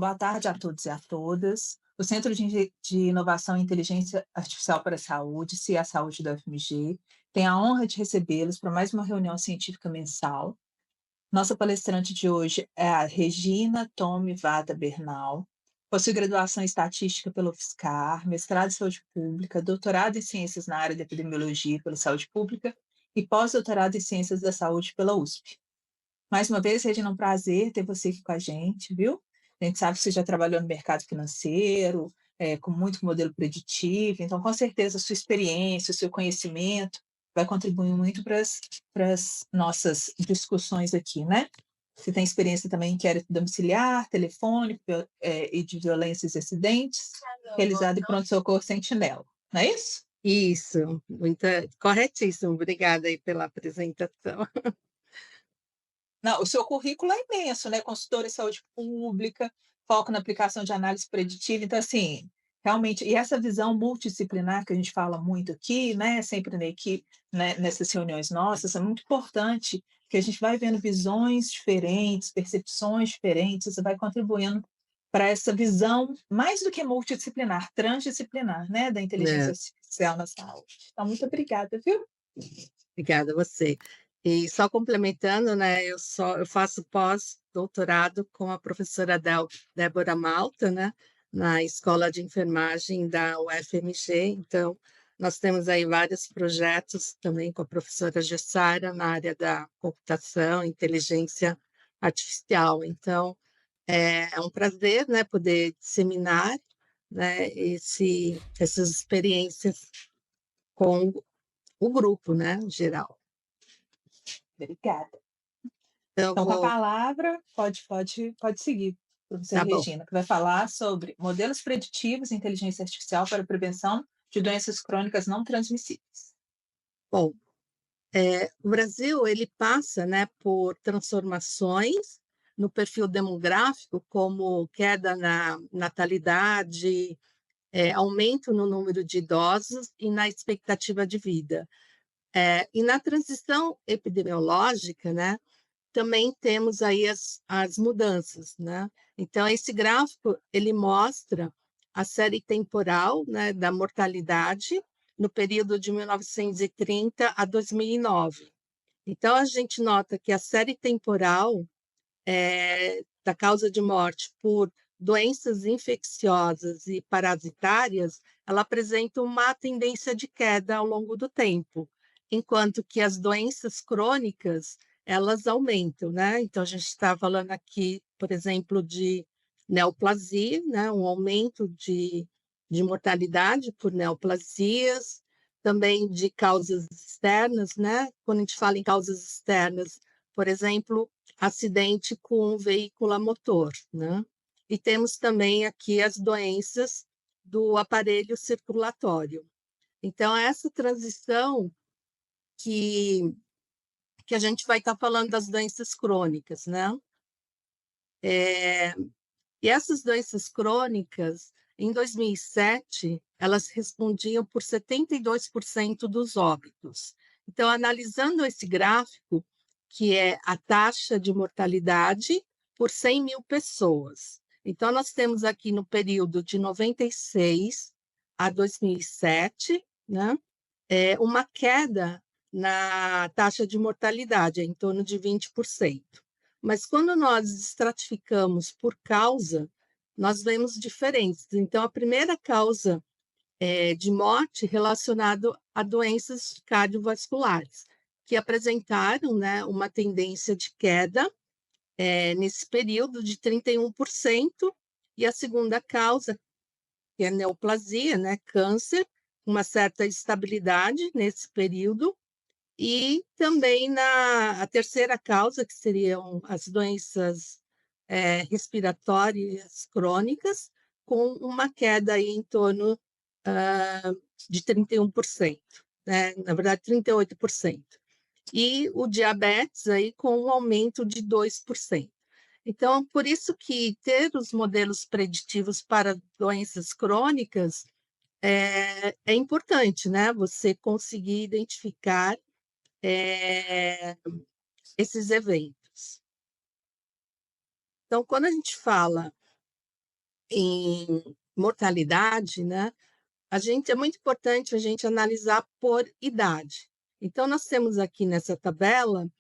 Boa tarde a todos e a todas. O Centro de Inovação e Inteligência Artificial para a Saúde, CIA Saúde da UFMG, tem a honra de recebê-los para mais uma reunião científica mensal. Nossa palestrante de hoje é a Regina Tome Vada Bernal, possui graduação em Estatística pela UFSCar, mestrado em Saúde Pública, doutorado em Ciências na área de Epidemiologia pela Saúde Pública e pós-doutorado em Ciências da Saúde pela USP. Mais uma vez, Regina, é um prazer ter você aqui com a gente, viu? A gente sabe que você já trabalhou no mercado financeiro, com muito modelo preditivo, então, com certeza, a sua experiência, o seu conhecimento vai contribuir muito para as nossas discussões aqui, né? Você tem experiência também em inquérito domiciliar, telefônico, e de violências e acidentes, realizado em pronto-socorro Sentinela, não é isso? Isso, corretíssimo. Obrigada aí pela apresentação. Não, o seu currículo é imenso, né, consultora em saúde pública, foco na aplicação de análise preditiva, então, assim, realmente e essa visão multidisciplinar que a gente fala muito aqui, né, sempre na equipe, né, nessas reuniões nossas, é muito importante, que a gente vai vendo visões diferentes, percepções diferentes, você vai contribuindo para essa visão mais do que multidisciplinar, transdisciplinar, né, da inteligência Né, artificial na saúde. Então, muito obrigada, viu. obrigada a você. E só complementando, né, eu faço pós-doutorado com a professora Débora Malta, né, na Escola de Enfermagem da UFMG, então nós temos aí vários projetos também com a professora Gessara na área da computação, inteligência artificial. Então, é um prazer, né, poder disseminar, né, essas experiências com o grupo, né, em geral. Obrigada. Então, eu Então, com a vou palavra, pode seguir, professora tá bom. Regina, que vai falar sobre modelos preditivos e inteligência artificial para a prevenção de doenças crônicas não transmissíveis. Bom, o Brasil, ele passa, né, por transformações no perfil demográfico, como queda na natalidade, aumento no número de idosos e na expectativa de vida. E na transição epidemiológica, né, também temos aí as mudanças, né. Então esse gráfico, ele mostra a série temporal, né, da mortalidade no período de 1930 a 2009. Então a gente nota que a série temporal, da causa de morte por doenças infecciosas e parasitárias, ela apresenta uma tendência de queda ao longo do tempo, enquanto que as doenças crônicas, elas aumentam, né. Então a gente está falando aqui, por exemplo, de neoplasia, né, um aumento de mortalidade por neoplasias, também de causas externas, né. Quando a gente fala em causas externas, por exemplo, acidente com um veículo a motor, né. E temos também aqui as doenças do aparelho circulatório. Então essa transição que que a gente vai estar falando das doenças crônicas, né. E essas doenças crônicas, em 2007, elas respondiam por 72% dos óbitos. Então, analisando esse gráfico, que é a taxa de mortalidade por 100.000 pessoas. Então, nós temos aqui no período de 96 a 2007, né, uma queda na taxa de mortalidade, em torno de 20%. Mas quando nós estratificamos por causa, nós vemos diferenças. Então, a primeira causa de morte relacionado a doenças cardiovasculares, que apresentaram, né, uma tendência de queda nesse período de 31%, e a segunda causa, que é neoplasia, né, câncer, uma certa estabilidade nesse período, e também a terceira causa, que seriam as doenças, respiratórias crônicas, com uma queda aí em torno, hã, de 31%, né, na verdade 38%. E o diabetes aí com um aumento de 2%. Então, por isso que ter os modelos preditivos para doenças crônicas é importante, né, você conseguir identificar eh, esses eventos. Então, quando a gente fala em mortalidade, né, é muito importante a gente analisar por idade. Então nós temos aqui nessa tabela,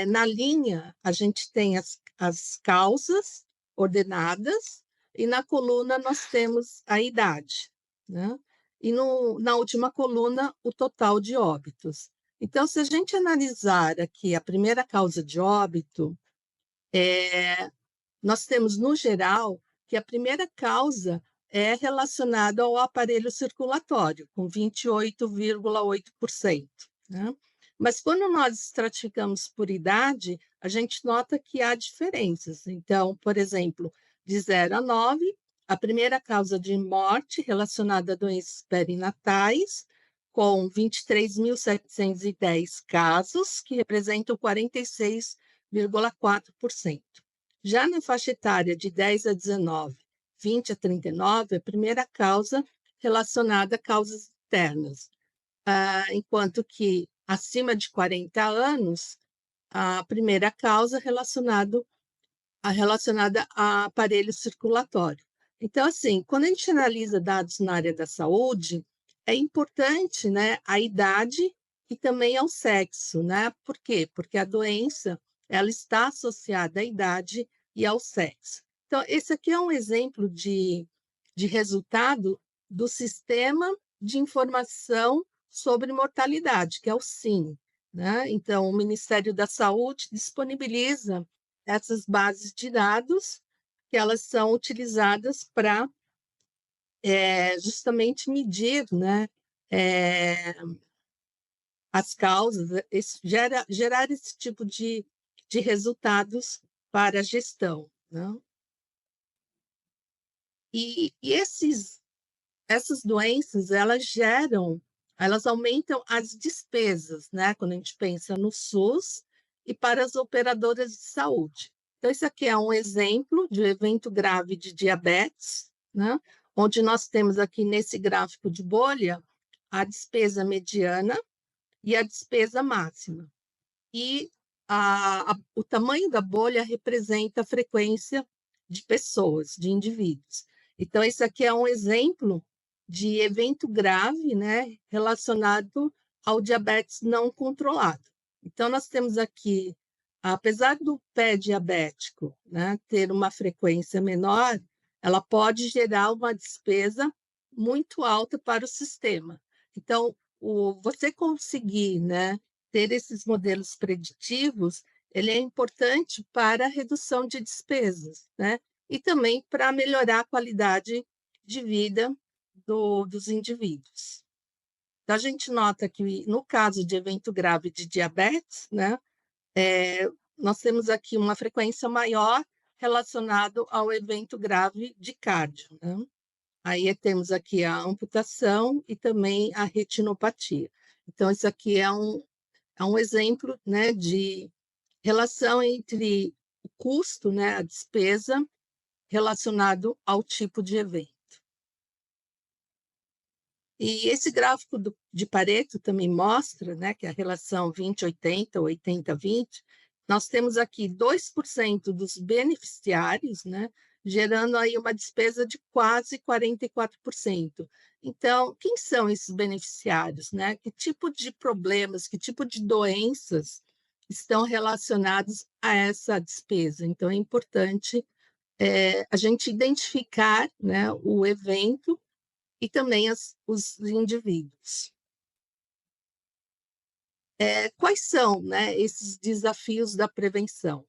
na linha a gente tem as causas ordenadas e na coluna nós temos a idade, né? E na última coluna o total de óbitos. Então, se a gente analisar aqui a primeira causa de óbito, nós temos, no geral, que a primeira causa é relacionada ao aparelho circulatório, com 28,8%, né? Mas quando nós estratificamos por idade, a gente nota que há diferenças. Então, por exemplo, de 0 a 9, a primeira causa de morte relacionada a doenças perinatais, com 23.710 casos, que representam 46,4%. Já na faixa etária de 10 a 19, 20 a 39, a primeira causa relacionada a causas internas, enquanto que acima de 40 anos, a primeira causa relacionada a aparelho circulatório. Então, assim, quando a gente analisa dados na área da saúde, é importante, né, a idade e também ao sexo, né? Por quê? Porque a doença, ela está associada à idade e ao sexo. Então, esse aqui é um exemplo de resultado do Sistema de Informação sobre Mortalidade, que é o SIM, né? Então, o Ministério da Saúde disponibiliza essas bases de dados, que elas são utilizadas para justamente medir, né, as causas, gerar esse tipo de resultados para a gestão, né? E essas doenças, elas aumentam as despesas, né, quando a gente pensa no SUS e para as operadoras de saúde. Então, esse aqui é um exemplo de um evento grave de diabetes, né, onde nós temos aqui nesse gráfico de bolha a despesa mediana e a despesa máxima. E o tamanho da bolha representa a frequência de pessoas, de indivíduos. Então, esse aqui é um exemplo de evento grave, né, relacionado ao diabetes não controlado. Então, nós temos aqui, apesar do pé diabético, né, ter uma frequência menor, ela pode gerar uma despesa muito alta para o sistema. Então, você conseguir, né, ter esses modelos preditivos, ele é importante para a redução de despesas, né? E também para melhorar a qualidade de vida dos indivíduos. Então, a gente nota que, no caso de evento grave de diabetes, né, nós temos aqui uma frequência maior relacionado ao evento grave de cardio, né? Aí temos aqui a amputação e também a retinopatia. Então, isso aqui é um exemplo, né, de relação entre o custo, né, a despesa, relacionado ao tipo de evento. E esse gráfico de Pareto também mostra, né, que a relação 20-80, 80-20, nós temos aqui 2% dos beneficiários, né, gerando aí uma despesa de quase 44%. Então, quem são esses beneficiários, né? Que tipo de problemas, que tipo de doenças estão relacionados a essa despesa? Então, é importante a gente identificar, né, o evento e também os indivíduos. Quais são, né, esses desafios da prevenção?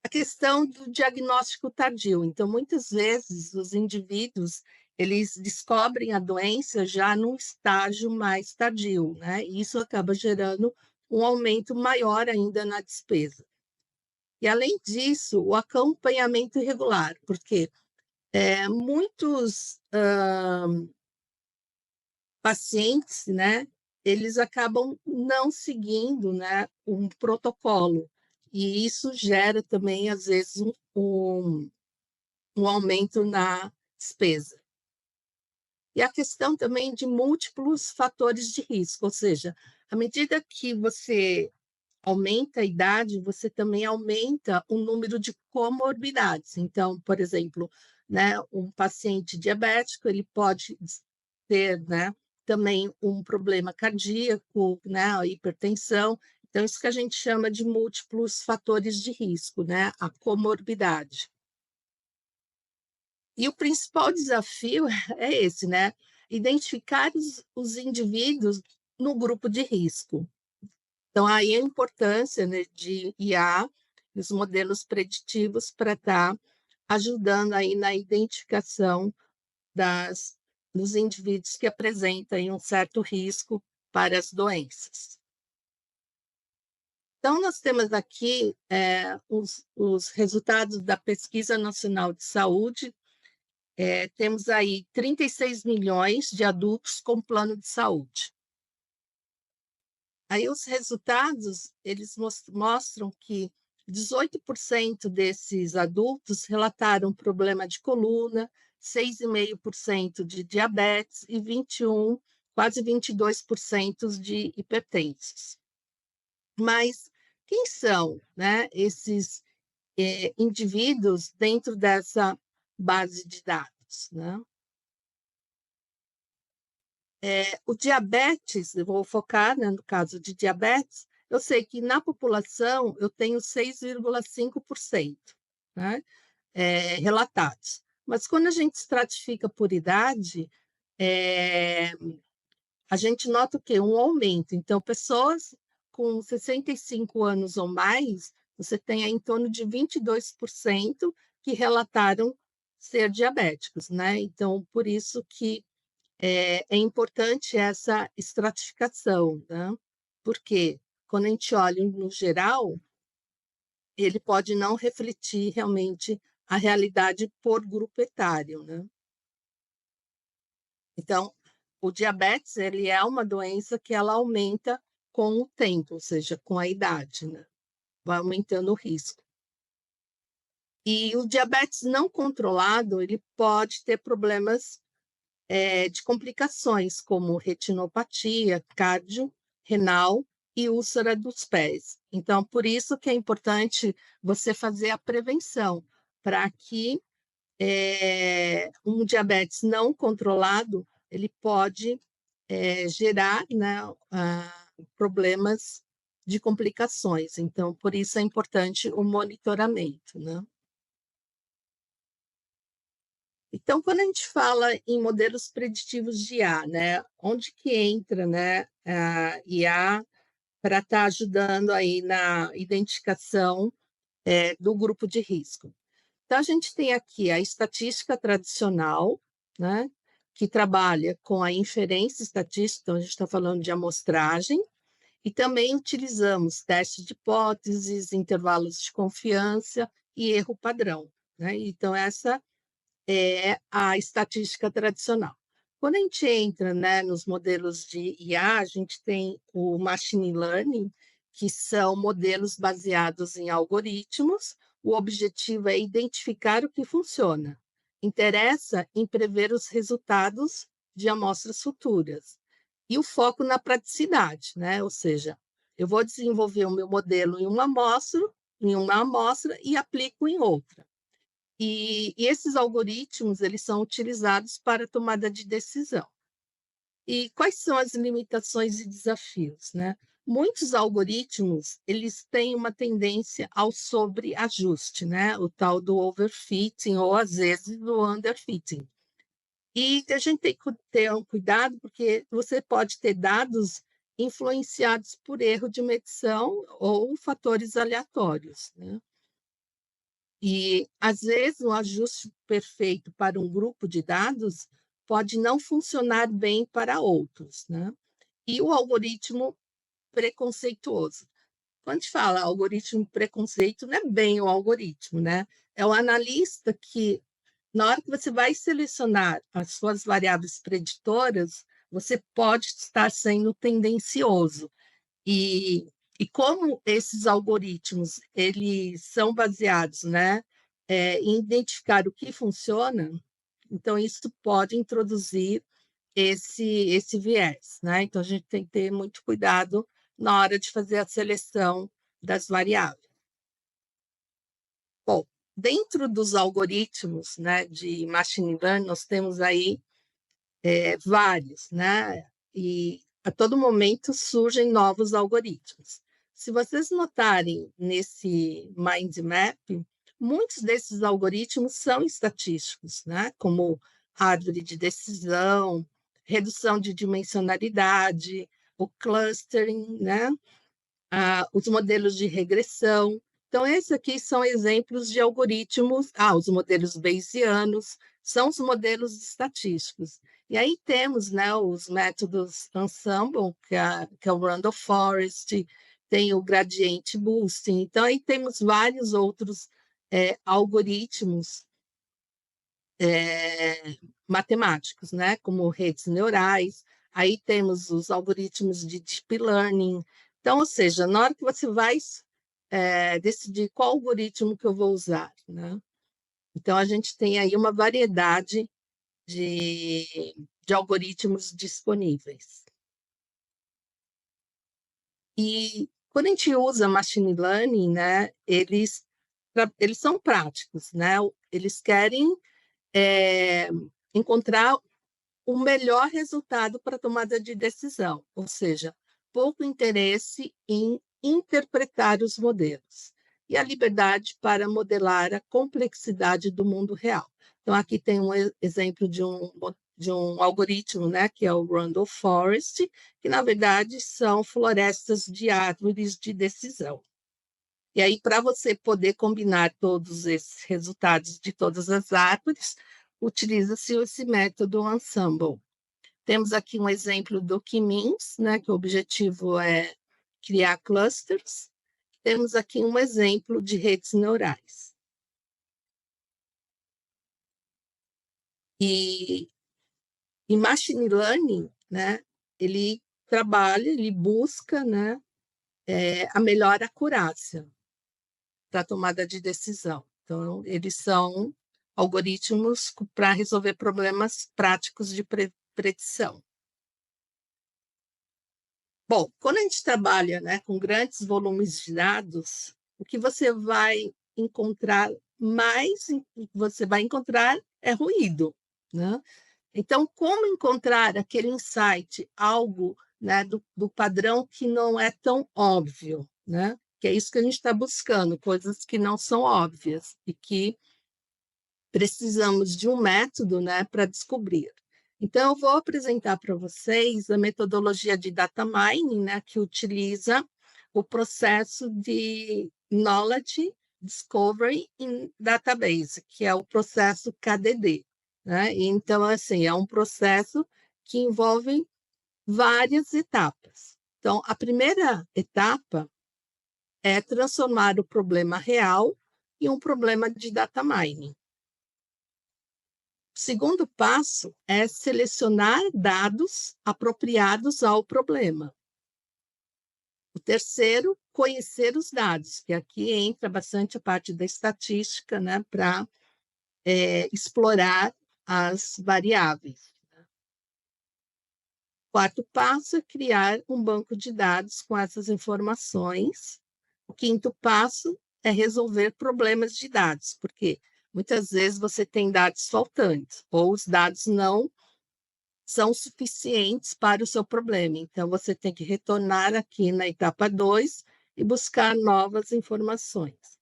A questão do diagnóstico tardio. Então, muitas vezes, os indivíduos eles descobrem a doença já num estágio mais tardio, né? E isso acaba gerando um aumento maior ainda na despesa. E, além disso, o acompanhamento irregular, porque muitos pacientes, né, eles acabam não seguindo, né, um protocolo, e isso gera também, às vezes, um aumento na despesa. E a questão também de múltiplos fatores de risco, ou seja, à medida que você aumenta a idade, você também aumenta o número de comorbidades. Então, por exemplo, né, um paciente diabético, ele pode ter, né, também um problema cardíaco, né, a hipertensão. Então, isso que a gente chama de múltiplos fatores de risco, né, a comorbidade. E o principal desafio é esse, né, identificar os indivíduos no grupo de risco. Então, aí a importância, né, de IA, os modelos preditivos para estar ajudando aí na identificação das dos indivíduos que apresentam aí um certo risco para as doenças. Então, nós temos aqui, os resultados da Pesquisa Nacional de Saúde, temos aí 36 milhões de adultos com plano de saúde. Aí os resultados, eles mostram que 18% desses adultos relataram problema de coluna, 6,5% de diabetes e 21, quase 22% de hipertensos. Mas quem são, né, esses indivíduos dentro dessa base de dados, né? O diabetes, eu vou focar, né, no caso de diabetes, eu sei que na população eu tenho 6,5%, né, relatados. Mas quando a gente estratifica por idade, eh, a gente nota o quê? Um aumento. Então, pessoas com 65 anos ou mais, você tem aí em torno de 22% que relataram ser diabéticos, né? Então, por isso que é importante essa estratificação, né? Porque quando a gente olha no geral, ele pode não refletir realmente a realidade por grupo etário, né? Então, o diabetes, ele é uma doença que ela aumenta com o tempo, ou seja, com a idade, né? Vai aumentando o risco. E o diabetes não controlado, ele pode ter problemas de complicações, como retinopatia, cardio, renal e úlcera dos pés. Então, por isso que é importante você fazer a prevenção, para que um diabetes não controlado, ele pode gerar, né, problemas de complicações. Então, por isso é importante o monitoramento, né? Então, quando a gente fala em modelos preditivos de IA, né, onde que entra, né, a IA para estar ajudando aí na identificação, do grupo de risco? Então, a gente tem aqui a estatística tradicional, né, que trabalha com a inferência estatística, então a gente está falando de amostragem, e também utilizamos testes de hipóteses, intervalos de confiança e erro padrão, né? Então, essa é a estatística tradicional. Quando a gente entra, né, nos modelos de IA, a gente tem o machine learning, que são modelos baseados em algoritmos. O objetivo é identificar o que funciona. Interessa em prever os resultados de amostras futuras. E o foco na praticidade, né? Ou seja, eu vou desenvolver o meu modelo em uma amostra e aplico em outra. E esses algoritmos, eles são utilizados para tomada de decisão. E quais são as limitações e desafios, né? Muitos algoritmos, eles têm uma tendência ao sobreajuste, né? O tal do overfitting ou, às vezes, do underfitting. E a gente tem que ter um cuidado, porque você pode ter dados influenciados por erro de medição ou fatores aleatórios, né? E, às vezes, o ajuste perfeito para um grupo de dados pode não funcionar bem para outros, né? E o algoritmo preconceituoso. Quando a gente fala algoritmo preconceito, não é bem o algoritmo, né? É o analista que, na hora que você vai selecionar as suas variáveis preditoras, você pode estar sendo tendencioso. E, e como esses algoritmos eles são baseados, né, em identificar o que funciona, então isso pode introduzir esse viés, né? Então a gente tem que ter muito cuidado na hora de fazer a seleção das variáveis. Bom, dentro dos algoritmos, né, de machine learning, nós temos aí vários, né? E a todo momento surgem novos algoritmos. Se vocês notarem nesse mind map, muitos desses algoritmos são estatísticos, né? Como árvore de decisão, redução de dimensionalidade, o clustering, né? Os modelos de regressão. Então, esses aqui são exemplos de algoritmos. Os modelos bayesianos são os modelos estatísticos. E aí temos, né, os métodos Ensemble, que é o Randall Forest, tem o Gradient Boosting. Então, aí temos vários outros algoritmos matemáticos, né, como redes neurais. Aí temos os algoritmos de Deep Learning. Então, ou seja, na hora que você vai decidir qual algoritmo que eu vou usar, né? Então, a gente tem aí uma variedade de algoritmos disponíveis. E quando a gente usa machine learning, né, eles são práticos, né? Eles querem encontrar o melhor resultado para a tomada de decisão, ou seja, pouco interesse em interpretar os modelos e a liberdade para modelar a complexidade do mundo real. Então, aqui tem um exemplo de um algoritmo, né, que é o Randall Forest, que, na verdade, são florestas de árvores de decisão. E aí, para você poder combinar todos esses resultados de todas as árvores, utiliza-se esse método Ensemble. Temos aqui um exemplo do K-means, né, que o objetivo é criar clusters. Temos aqui um exemplo de redes neurais. E machine learning, né, ele trabalha, ele busca, né, a melhor acurácia para a tomada de decisão. Então, eles são algoritmos para resolver problemas práticos de predição. Bom, quando a gente trabalha, né, com grandes volumes de dados, o que você vai encontrar é ruído, né? Então, como encontrar aquele insight, algo, né, do padrão que não é tão óbvio, né? Que é isso que a gente está buscando, coisas que não são óbvias e que precisamos de um método, né, para descobrir. Então, eu vou apresentar para vocês a metodologia de data mining, né, que utiliza o processo de Knowledge Discovery in Database, que é o processo KDD. Né? Então, assim, é um processo que envolve várias etapas. Então, a primeira etapa é transformar o problema real em um problema de data mining. O segundo passo é selecionar dados apropriados ao problema. O terceiro, conhecer os dados, que aqui entra bastante a parte da estatística, né, para explorar as variáveis. O quarto passo é criar um banco de dados com essas informações. O quinto passo é resolver problemas de dados, porque muitas vezes você tem dados faltantes, ou os dados não são suficientes para o seu problema. Então, você tem que retornar aqui na etapa 2 e buscar novas informações.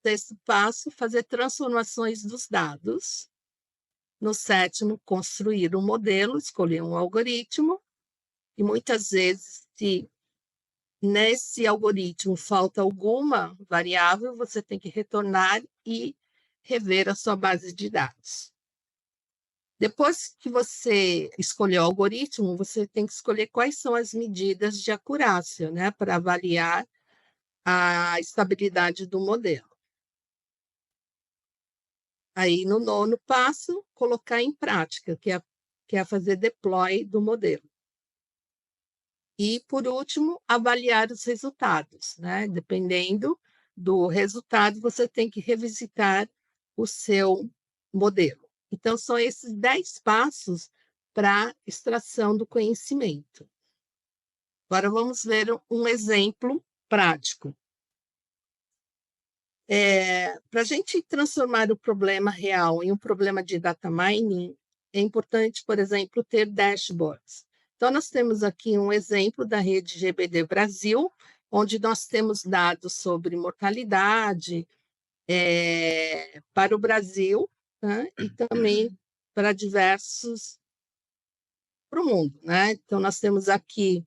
Sexto passo, fazer transformações dos dados. No sétimo, construir um modelo, escolher um algoritmo. E muitas vezes, se nesse algoritmo falta alguma variável, você tem que retornar e rever a sua base de dados. Depois que você escolheu o algoritmo, você tem que escolher quais são as medidas de acurácia, né, para avaliar a estabilidade do modelo. Aí, no nono passo, colocar em prática, que é fazer deploy do modelo. E, por último, avaliar os resultados, né? Dependendo do resultado, você tem que revisitar o seu modelo. Então, são esses 10 passos para extração do conhecimento. Agora vamos ver um exemplo prático. Para a gente transformar o problema real em um problema de data mining, é importante, por exemplo, ter dashboards. Então, nós temos aqui um exemplo da rede GBD Brasil, onde nós temos dados sobre mortalidade para o Brasil, né, e também para diversos para o mundo, né? Então, nós temos aqui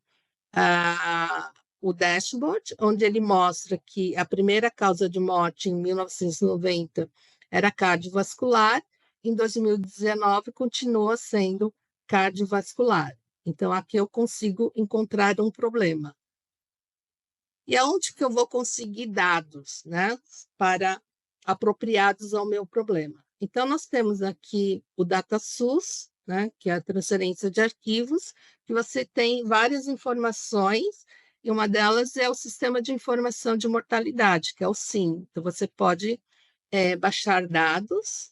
o dashboard, onde ele mostra que a primeira causa de morte em 1990 era cardiovascular, em 2019 continua sendo cardiovascular. Então, aqui eu consigo encontrar um problema. E aonde que eu vou conseguir dados, né, para apropriados ao meu problema? Então, nós temos aqui o DataSUS, né, que é a transferência de arquivos, que você tem várias informações, e uma delas é o Sistema de Informação de Mortalidade, que é o SIM. Então, você pode baixar dados,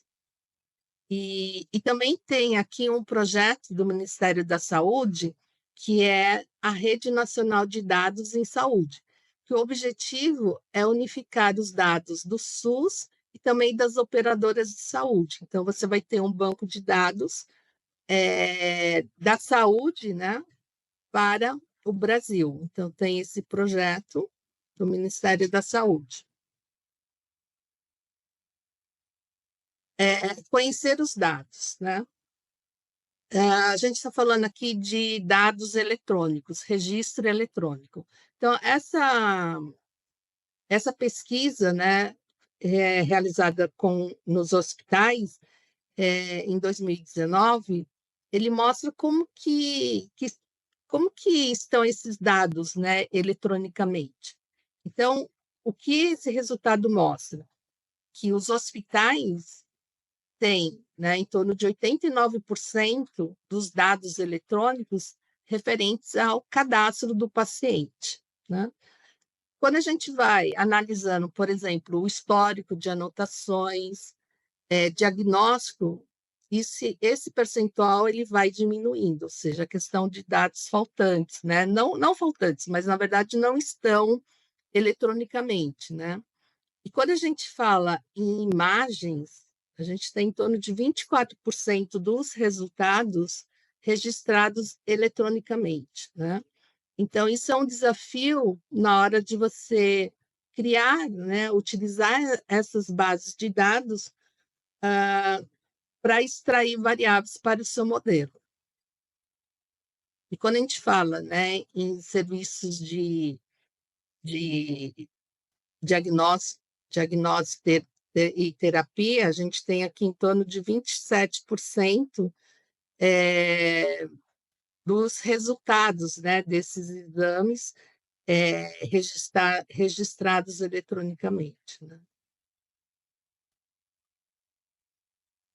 e também tem aqui um projeto do Ministério da Saúde, que é a Rede Nacional de Dados em Saúde, que o objetivo é unificar os dados do SUS e também das operadoras de saúde. Então, você vai ter um banco de dados da saúde, né, para o Brasil. Então, tem esse projeto do Ministério da Saúde. Conhecer os dados, né? A gente está falando aqui de dados eletrônicos, registro eletrônico. Então, essa pesquisa, né, realizada nos hospitais em 2019, ele mostra como que estão esses dados, né, eletronicamente. Então, o que esse resultado mostra? Que os hospitais têm, né, em torno de 89% dos dados eletrônicos referentes ao cadastro do paciente, né? Quando a gente vai analisando, por exemplo, o histórico de anotações, diagnóstico, esse percentual ele vai diminuindo, ou seja, a questão de dados faltantes, né? Não faltantes, mas na verdade não estão eletronicamente, né? E quando a gente fala em imagens, a gente tem em torno de 24% dos resultados registrados eletronicamente, né? Então, isso é um desafio na hora de você criar, né, utilizar essas bases de dados para extrair variáveis para o seu modelo. E quando a gente fala, né, em serviços de diagnóstico e terapia, a gente tem aqui em torno de 27% dos resultados, né, desses exames registrados eletronicamente, né?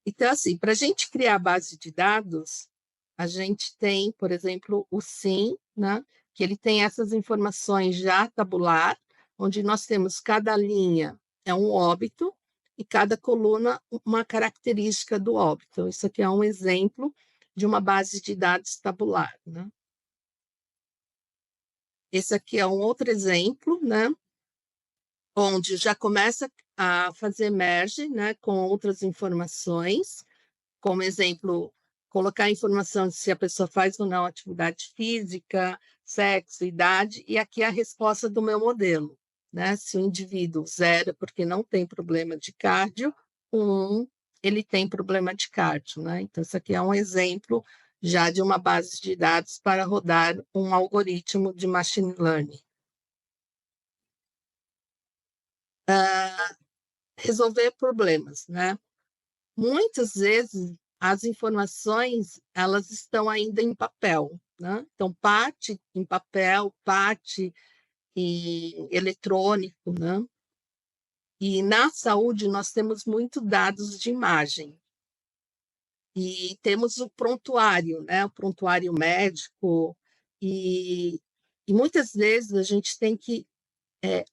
Então, assim, para a gente criar a base de dados, a gente tem, por exemplo, o SIM, né, que ele tem essas informações já tabular, onde nós temos cada linha é um óbito e cada coluna uma característica do óbito. Então, isso aqui é um exemplo de uma base de dados tabular, né? Esse aqui é um outro exemplo, né, onde já começa a fazer merge, né, com outras informações, como exemplo, colocar a informação de se a pessoa faz ou não atividade física, sexo, idade, e aqui a resposta do meu modelo, né? Se o indivíduo 0 porque não tem problema de cardio, 1 ele tem problema de cardio, né? Então, isso aqui é um exemplo já de uma base de dados para rodar um algoritmo de machine learning. Resolver problemas, né? Muitas vezes as informações elas estão ainda em papel, né? Então parte em papel, parte em eletrônico, né? E na saúde nós temos muitos dados de imagem e temos o prontuário, né? O prontuário médico e muitas vezes a gente tem que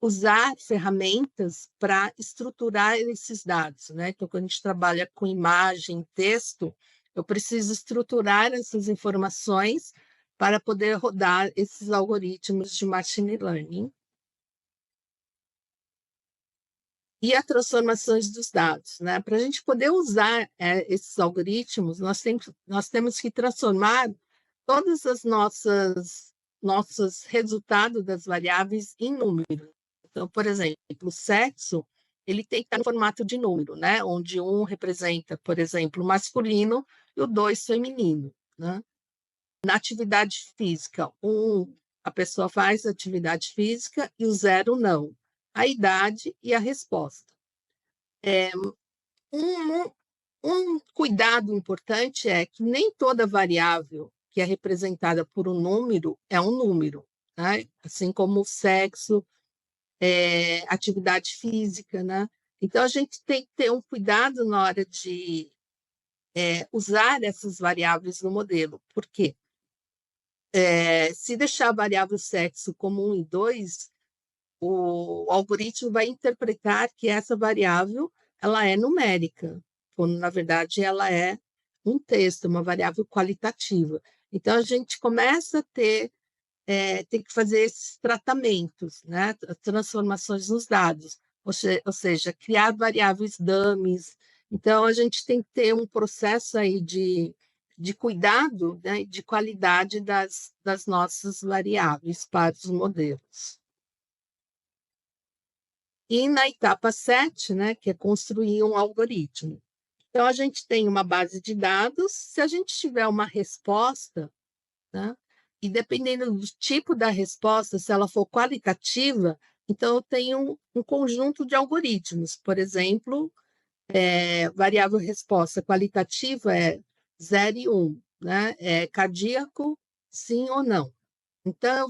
usar ferramentas para estruturar esses dados, né? Então, quando a gente trabalha com imagem, texto, eu preciso estruturar essas informações para poder rodar esses algoritmos de machine learning. E as transformações dos dados, né? Para a gente poder usar esses algoritmos, nós temos que transformar todas as nossos resultados das variáveis em números. Então, por exemplo, o sexo, ele tem que estar no formato de número, né? Onde um representa, por exemplo, o masculino e o 2 feminino, né? Na atividade física, a pessoa faz atividade física e o 0 não. A idade e a resposta. Um, um cuidado importante é que nem toda variável que é representada por um número é um número, né? Assim como o sexo, atividade física, né? Então, a gente tem que ter um cuidado na hora de usar essas variáveis no modelo. Por quê? Se deixar a variável sexo como 1 e 2, o algoritmo vai interpretar que essa variável ela é numérica, quando, na verdade, ela é um texto, uma variável qualitativa. Então, a gente começa a tem que fazer esses tratamentos, né? Transformações nos dados, ou seja, criar variáveis dummies. Então, a gente tem que ter um processo aí de cuidado, né? De qualidade das nossas variáveis para os modelos. E na etapa 7, né, que é construir um algoritmo. Então, a gente tem uma base de dados, se a gente tiver uma resposta, né, e dependendo do tipo da resposta, se ela for qualitativa, então eu tenho um conjunto de algoritmos. Por exemplo, variável resposta qualitativa é 0 e 1, né? É cardíaco, sim ou não. Então,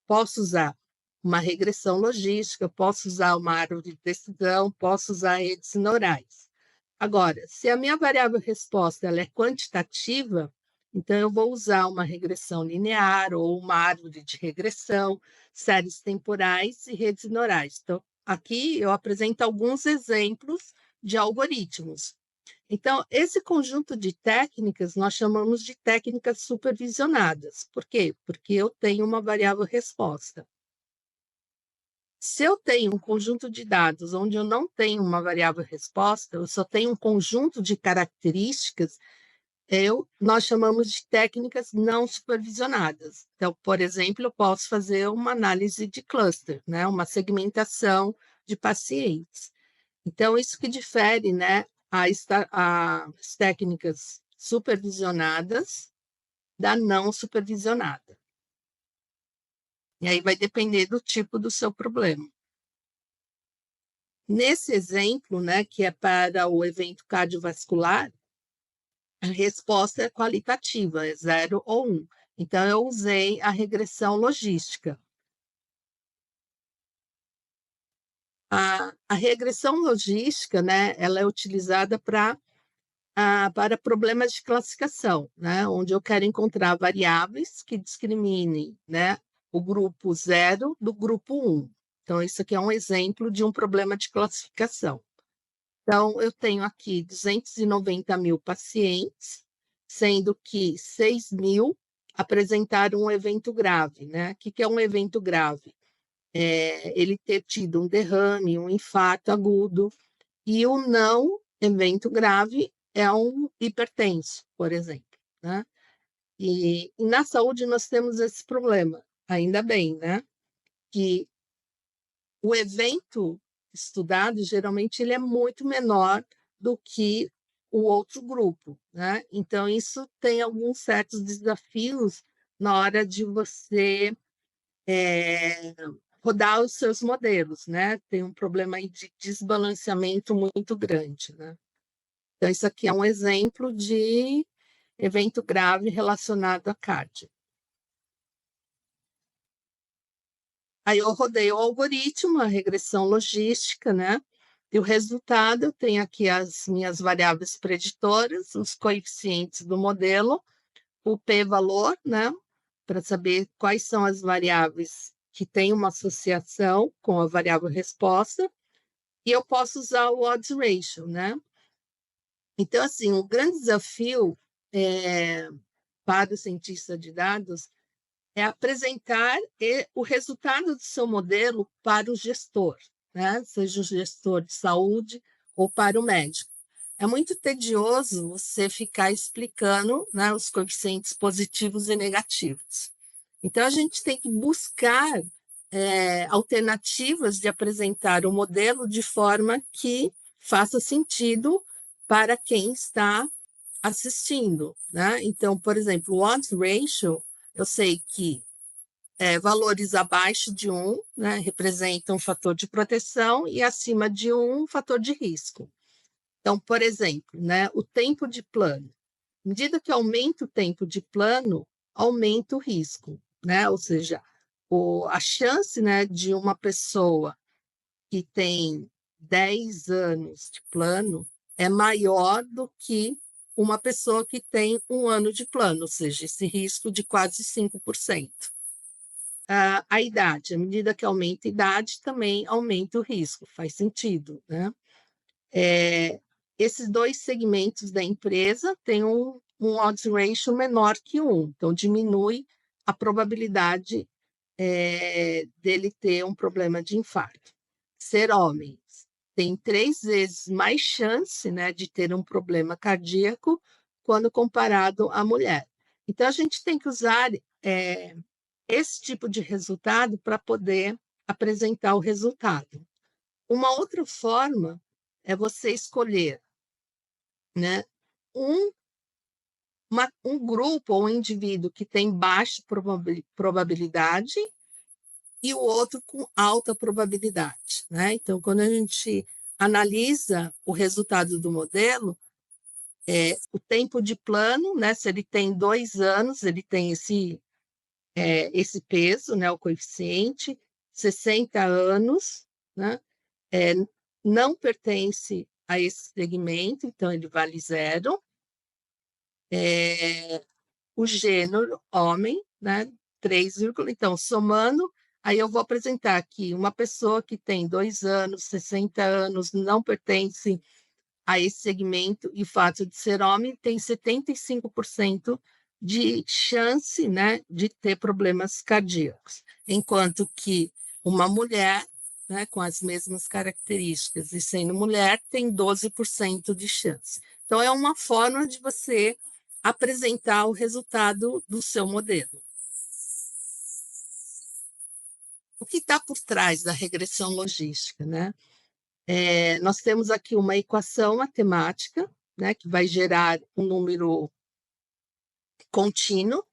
posso usar uma regressão logística, posso usar uma árvore de decisão, posso usar redes neurais. Agora, se a minha variável resposta ela é quantitativa, então eu vou usar uma regressão linear ou uma árvore de regressão, séries temporais e redes neurais. Então, aqui eu apresento alguns exemplos de algoritmos. Então, esse conjunto de técnicas nós chamamos de técnicas supervisionadas. Por quê? Porque eu tenho uma variável resposta. Se eu tenho um conjunto de dados onde eu não tenho uma variável resposta, eu só tenho um conjunto de características, nós chamamos de técnicas não supervisionadas. Então, por exemplo, eu posso fazer uma análise de cluster, né? Uma segmentação de pacientes. Então, isso que difere, né, as técnicas supervisionadas da não supervisionada. E aí vai depender do tipo do seu problema. Nesse exemplo, né, que é para o evento cardiovascular, a resposta é qualitativa, é 0 ou 1. Então, eu usei a regressão logística. A regressão logística, né, ela é utilizada para problemas de classificação, né, onde eu quero encontrar variáveis que discriminem, né, o grupo 0 do grupo 1. Então, isso aqui é um exemplo de um problema de classificação. Então, eu tenho aqui 290 mil pacientes, sendo que 6 mil apresentaram um evento grave, né? O que é um evento grave? Ele ter tido um derrame, um infarto agudo, e o não evento grave é um hipertenso, por exemplo, né? E na saúde nós temos esse problema, ainda bem, né? Que o evento estudado, geralmente, ele é muito menor do que o outro grupo, né? Então, isso tem alguns certos desafios na hora de você rodar os seus modelos, né? Tem um problema aí de desbalanceamento muito grande, né? Então, isso aqui é um exemplo de evento grave relacionado à CAD. Aí eu rodei o algoritmo, a regressão logística, né? E o resultado, eu tenho aqui as minhas variáveis preditoras, os coeficientes do modelo, o p-valor, né? Para saber quais são as variáveis que têm uma associação com a variável resposta, e eu posso usar o odds ratio, né? Então, assim, o grande desafio para o cientista de dados é apresentar o resultado do seu modelo para o gestor, né? Seja o gestor de saúde ou para o médico. É muito tedioso você ficar explicando, né, os coeficientes positivos e negativos. Então, a gente tem que buscar alternativas de apresentar o modelo de forma que faça sentido para quem está assistindo, né? Então, por exemplo, o odds ratio, eu sei que valores abaixo de 1, né, representam um fator de proteção e acima de 1, um fator de risco. Então, por exemplo, né, o tempo de plano. À medida que aumenta o tempo de plano, aumenta o risco, né? Ou seja, a chance, né, de uma pessoa que tem 10 anos de plano é maior do que uma pessoa que tem 1 ano de plano, ou seja, esse risco de quase 5%. A idade, à medida que aumenta a idade, também aumenta o risco, faz sentido, né? Esses dois segmentos da empresa têm um odds ratio menor que 1, então diminui a probabilidade dele ter um problema de infarto. Ser homem tem 3 vezes mais chance, né, de ter um problema cardíaco quando comparado à mulher. Então, a gente tem que usar esse tipo de resultado para poder apresentar o resultado. Uma outra forma é você escolher, né, um grupo ou um indivíduo que tem baixa probabilidade e o outro com alta probabilidade, né? Então, quando a gente analisa o resultado do modelo, o tempo de plano, né? Se ele tem 2 anos, ele tem esse peso, né? O coeficiente, 60 anos, né? Não pertence a esse segmento, então ele vale 0. O gênero, homem, né? 3, então, somando, aí eu vou apresentar aqui uma pessoa que tem 2 anos, 60 anos, não pertence a esse segmento, e o fato de ser homem tem 75% de chance, né, de ter problemas cardíacos, enquanto que uma mulher, né, com as mesmas características e sendo mulher, tem 12% de chance. Então, é uma forma de você apresentar o resultado do seu modelo. O que está por trás da regressão logística, né? Nós temos aqui uma equação matemática, né, que vai gerar um número contínuo,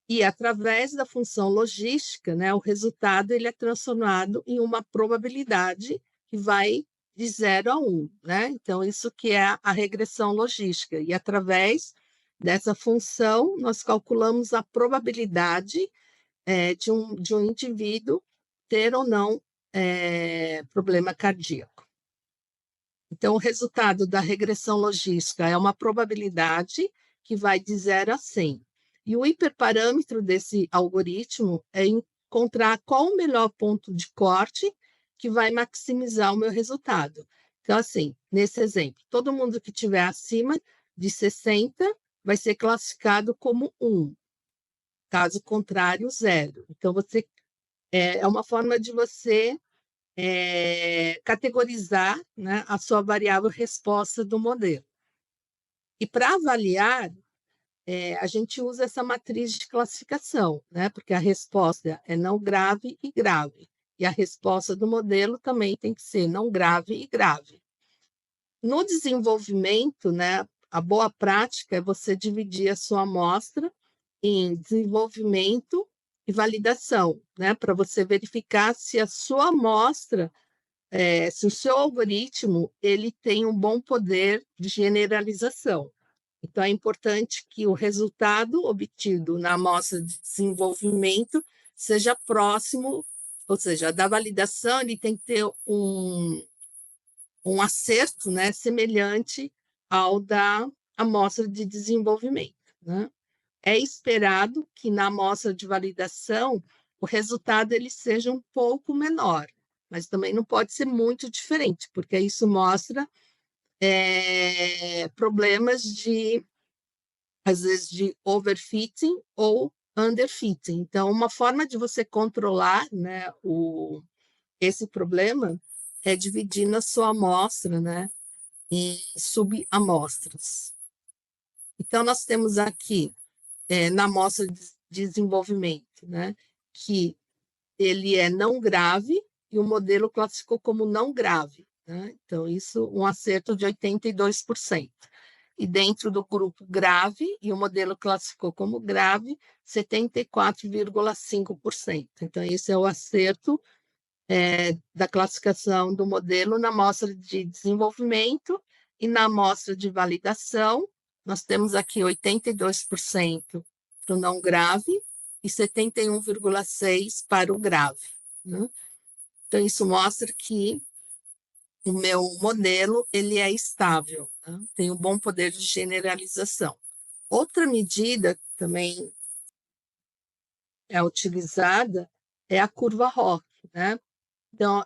e através da função logística, né, o resultado ele é transformado em uma probabilidade que vai de 0 a 1, né? Então, isso que é a regressão logística. E através dessa função, nós calculamos a probabilidade de um indivíduo ter ou não problema cardíaco. Então, o resultado da regressão logística é uma probabilidade que vai de 0 a 100. E o hiperparâmetro desse algoritmo é encontrar qual o melhor ponto de corte que vai maximizar o meu resultado. Então, assim, nesse exemplo, todo mundo que tiver acima de 60 vai ser classificado como 1. Caso contrário, 0. Então, é uma forma de você categorizar, né, a sua variável resposta do modelo. E para avaliar, a gente usa essa matriz de classificação, né, porque a resposta é não grave e grave. E a resposta do modelo também tem que ser não grave e grave. No desenvolvimento, né, a boa prática é você dividir a sua amostra em desenvolvimento e validação, né, para você verificar se a sua amostra se o seu algoritmo ele tem um bom poder de generalização. Então, é importante que o resultado obtido na amostra de desenvolvimento seja próximo, ou seja, da validação ele tem que ter um acerto, né, semelhante ao da amostra de desenvolvimento, né? É esperado que na amostra de validação o resultado ele seja um pouco menor, mas também não pode ser muito diferente, porque isso mostra problemas de às vezes de overfitting ou underfitting. Então, uma forma de você controlar, né, esse problema é dividindo a sua amostra, né, em subamostras. Então, nós temos aqui, na amostra de desenvolvimento, né, que ele é não grave e o modelo classificou como não grave, né? Então, isso um acerto de 82%. E dentro do grupo grave, e o modelo classificou como grave, 74,5%. Então, esse é o acerto da classificação do modelo na amostra de desenvolvimento e na amostra de validação. Nós temos aqui 82% para o não grave e 71,6% para o grave, né? Então, isso mostra que o meu modelo ele é estável, né? Tem um bom poder de generalização. Outra medida que também é utilizada é a curva ROC, né? Então,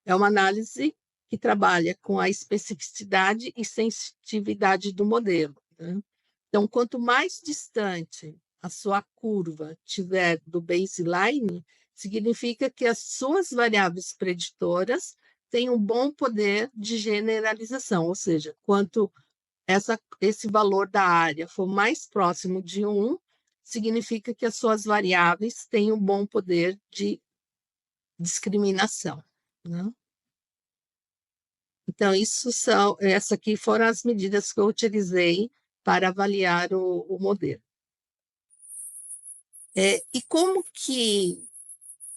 é uma análise que trabalha com a especificidade e sensitividade do modelo, né? Então, quanto mais distante a sua curva tiver do baseline, significa que as suas variáveis preditoras têm um bom poder de generalização, ou seja, quanto esse valor da área for mais próximo de 1, significa que as suas variáveis têm um bom poder de discriminação, né? Então, essas aqui foram as medidas que eu utilizei para avaliar o modelo. E como que,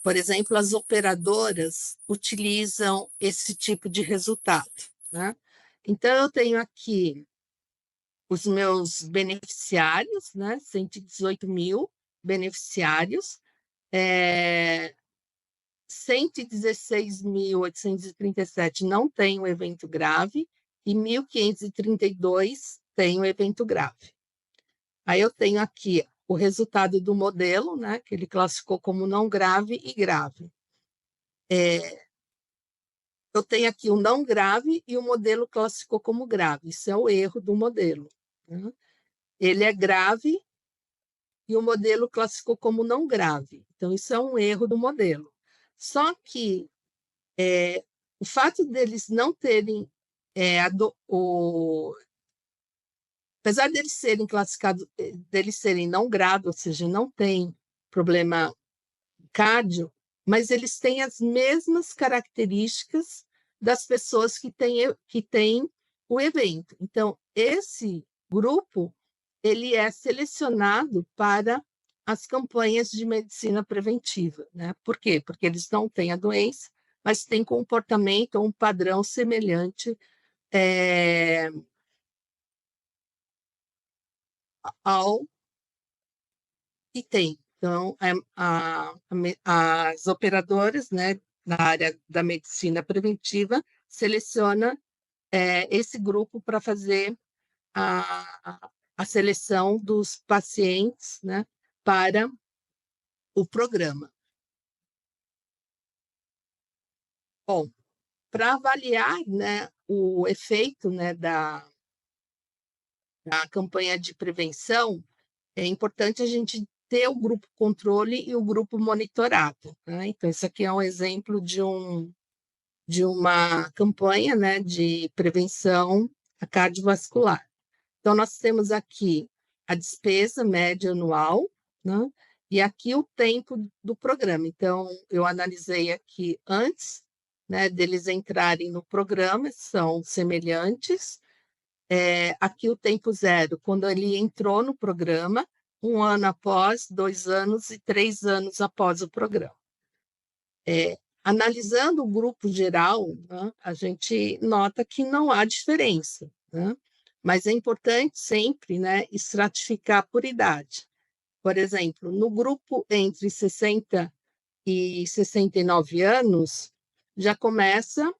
por exemplo, as operadoras utilizam esse tipo de resultado, né? Então, eu tenho aqui os meus beneficiários, né? 118 mil beneficiários, 116.837 não tem o evento grave e 1.532 tem o evento grave. Aí eu tenho aqui o resultado do modelo, né, que ele classificou como não grave e grave. Eu tenho aqui o não grave e o modelo classificou como grave. Isso é o erro do modelo, né? Ele é grave e o modelo classificou como não grave. Então, isso é um erro do modelo. Só que o fato deles não terem, apesar deles serem classificados, deles serem não grave, ou seja, não tem problema cardio, mas eles têm as mesmas características das pessoas que têm o evento. Então, esse grupo ele é selecionado para as campanhas de medicina preventiva, né? Por quê? Porque eles não têm a doença, mas têm comportamento ou um padrão semelhante ao que tem. Então, as operadoras, né, na área da medicina preventiva, seleciona esse grupo para fazer a seleção dos pacientes, né, para o programa. Bom, para avaliar, né, o efeito, né, da campanha de prevenção, é importante a gente ter o grupo controle e o grupo monitorado, né? Então, isso aqui é um exemplo de uma campanha, né, de prevenção cardiovascular. Então, nós temos aqui a despesa média anual, né? E aqui o tempo do programa. Então, eu analisei aqui antes, né, deles entrarem no programa, são semelhantes. Aqui o tempo zero, quando ele entrou no programa, 1 ano após, 2 anos e 3 anos após o programa. Analisando o grupo geral, né, a gente nota que não há diferença, né? Mas é importante sempre, né, estratificar por idade. Por exemplo, no grupo entre 60 e 69 anos, já começa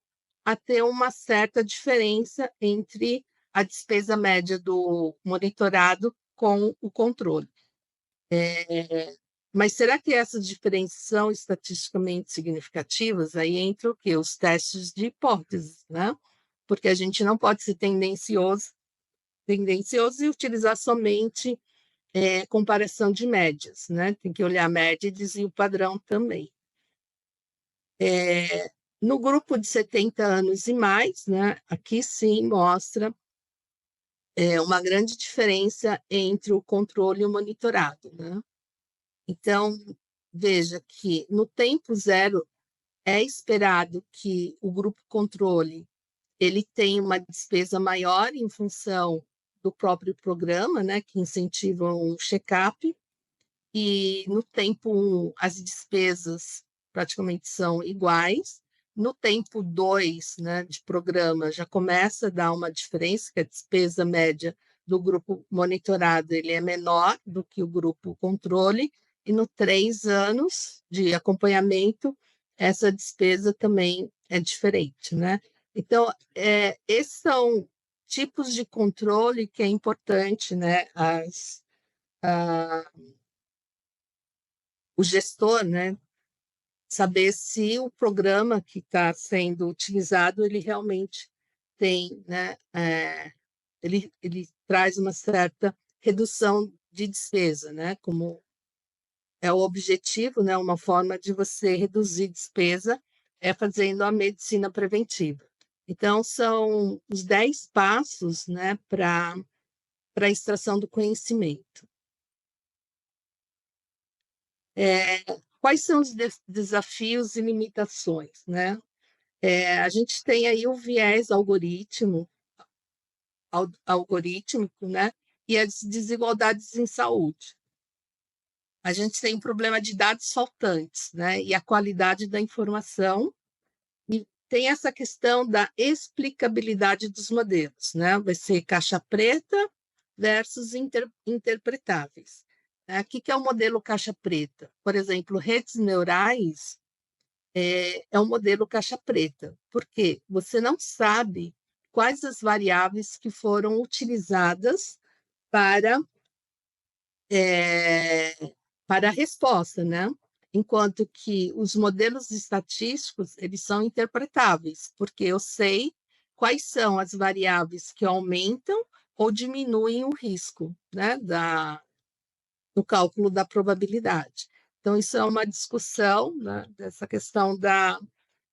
a ter uma certa diferença entre a despesa média do monitorado com o controle. Mas será que essas diferenças são estatisticamente significativas? Aí entra o quê? Os testes de hipóteses, né? Porque a gente não pode ser tendencioso tendencioso e utilizar somente comparação de médias, né? Tem que olhar a média e desvio padrão também. No grupo de 70 anos e mais, né? Aqui sim mostra uma grande diferença entre o controle e o monitorado, né? Então, veja que no tempo zero é esperado que o grupo controle ele tenha uma despesa maior em função do próprio programa, né, que incentiva um check-up, e no tempo 1 as despesas praticamente são iguais. No tempo 2, né, de programa, já começa a dar uma diferença, que a despesa média do grupo monitorado ele é menor do que o grupo controle, e no 3 anos de acompanhamento, essa despesa também é diferente, né? Então, esses são tipos de controle que é importante, né, o gestor, né, saber se o programa que está sendo utilizado ele realmente tem, né, ele traz uma certa redução de despesa, né, como é o objetivo, né, uma forma de você reduzir despesa é fazendo a medicina preventiva. Então, são os 10 passos, né, para a extração do conhecimento. Quais são os desafios e limitações, né? A gente tem aí o viés algorítmico, né? E as desigualdades em saúde. A gente tem um problema de dados faltantes, né? E a qualidade da informação. E tem essa questão da explicabilidade dos modelos, né? Vai ser caixa preta versus interpretáveis. O que é o modelo caixa preta? Por exemplo, redes neurais é um modelo caixa preta, porque você não sabe quais as variáveis que foram utilizadas para, para a resposta, né? Enquanto que os modelos estatísticos, eles são interpretáveis, porque eu sei quais são as variáveis que aumentam ou diminuem o risco, né, no cálculo da probabilidade. Então, isso é uma discussão, né, dessa questão da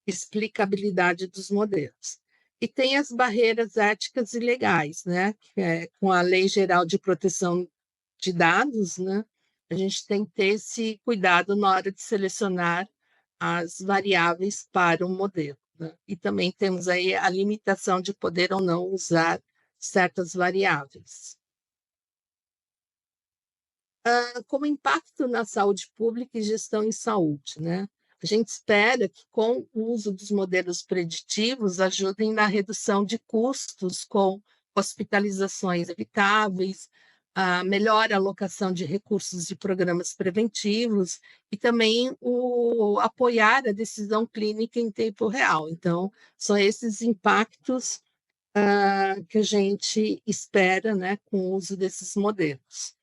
explicabilidade dos modelos. E tem as barreiras éticas e legais, né, que com a Lei Geral de Proteção de Dados, né, a gente tem que ter esse cuidado na hora de selecionar as variáveis para o modelo, né? E também temos aí a limitação de poder ou não usar certas variáveis. Como impacto na saúde pública e gestão em saúde, né? A gente espera que, com o uso dos modelos preditivos, ajudem na redução de custos com hospitalizações evitáveis, a melhor alocação de recursos de programas preventivos e também o apoiar a decisão clínica em tempo real. Então, são esses impactos que a gente espera, né, com o uso desses modelos.